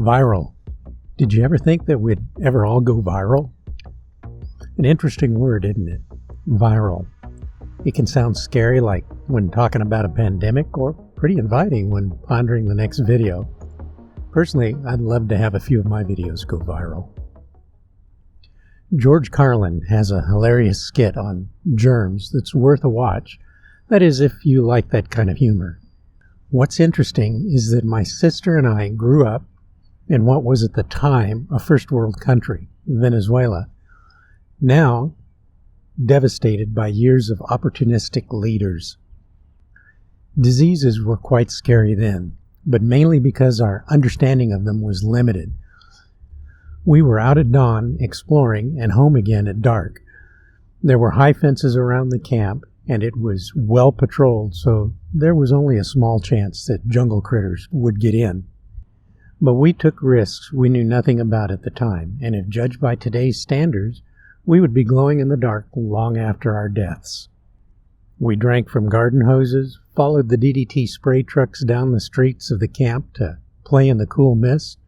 Viral. Did you ever think that we'd ever all go viral? An interesting word, isn't it? Viral. It can sound scary like when talking about a pandemic, or pretty inviting when pondering the next video. Personally, I'd love to have a few of my videos go viral. George Carlin has a hilarious skit on germs that's worth a watch. That is, if you like that kind of humor. What's interesting is that my sister and I grew up in what was at the time a first world country, Venezuela, now devastated by years of opportunistic leaders. Diseases were quite scary then, but mainly because our understanding of them was limited. We were out at dawn exploring and home again at dark. There were high fences around the camp, and it was well patrolled, so there was only a small chance that jungle critters would get in. But we took risks we knew nothing about at the time, and if judged by today's standards, we would be glowing in the dark long after our deaths. We drank from garden hoses, followed the DDT spray trucks down the streets of the camp to play in the cool mist,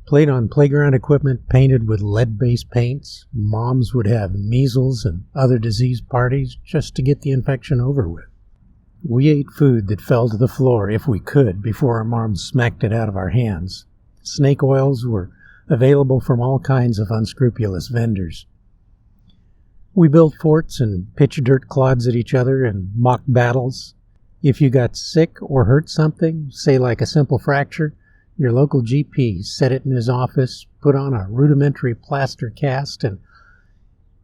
played on playground equipment painted with lead-based paints. Moms would have measles and other disease parties just to get the infection over with. We ate food that fell to the floor if we could before our moms smacked it out of our hands. Snake oils were available from all kinds of unscrupulous vendors. We built forts and pitched dirt clods at each other and mocked battles. If you got sick or hurt something, say like a simple fracture, your local GP set it in his office, put on a rudimentary plaster cast, and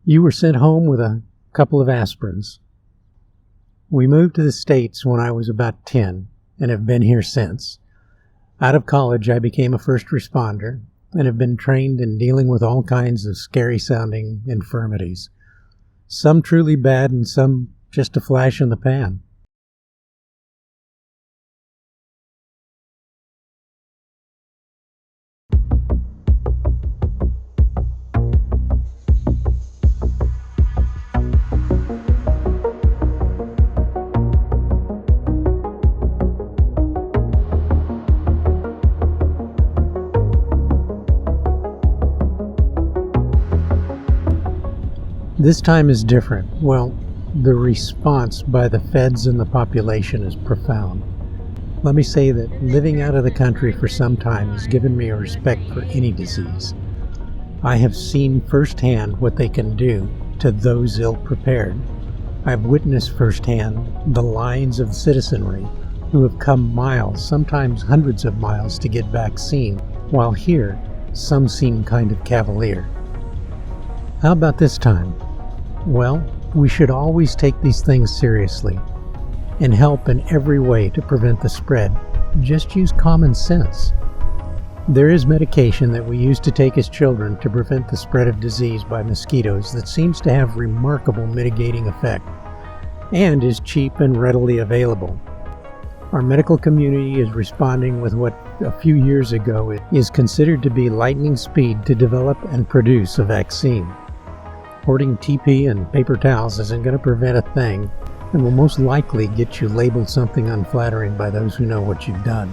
you were sent home with a couple of aspirins. We moved to the States when I was about 10 and have been here since. Out of college, I became a first responder and have been trained in dealing with all kinds of scary-sounding infirmities. Some truly bad and some just a flash in the pan. This time is different. Well, the response by the feds and the population is profound. Let me say that living out of the country for some time has given me a respect for any disease. I have seen firsthand what they can do to those ill-prepared. I've witnessed firsthand the lines of citizenry who have come miles, sometimes hundreds of miles, to get vaccine, while here, some seem kind of cavalier. How about this time? Well, we should always take these things seriously and help in every way to prevent the spread. Just use common sense. There is medication that we used to take as children to prevent the spread of disease by mosquitoes that seems to have remarkable mitigating effect and is cheap and readily available. Our medical community is responding with what a few years ago it is considered to be lightning speed to develop and produce a vaccine. Hoarding TP and paper towels isn't going to prevent a thing, and will most likely get you labeled something unflattering by those who know what you've done.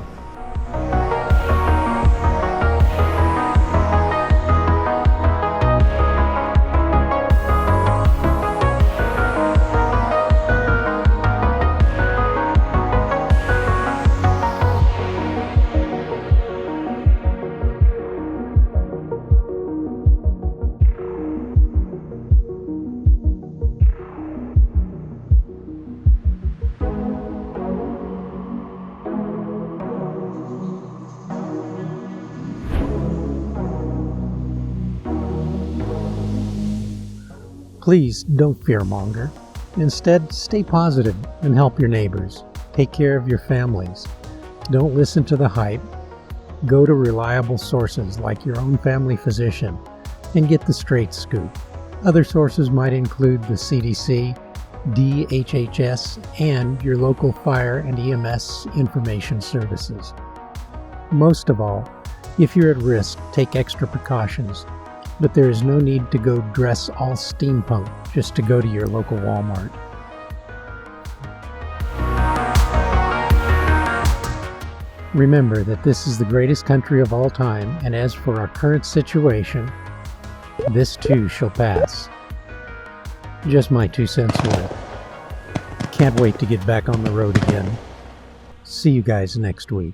Please don't fearmonger. Instead, stay positive and help your neighbors. Take care of your families. Don't listen to the hype. Go to reliable sources like your own family physician and get the straight scoop. Other sources might include the CDC, DHHS, and your local fire and EMS information services. Most of all, if you're at risk, take extra precautions. But there is no need to go dress all steampunk just to go to your local Walmart. Remember that this is the greatest country of all time, and as for our current situation, this too shall pass. Just my 2 cents worth. Can't wait to get back on the road again. See you guys next week.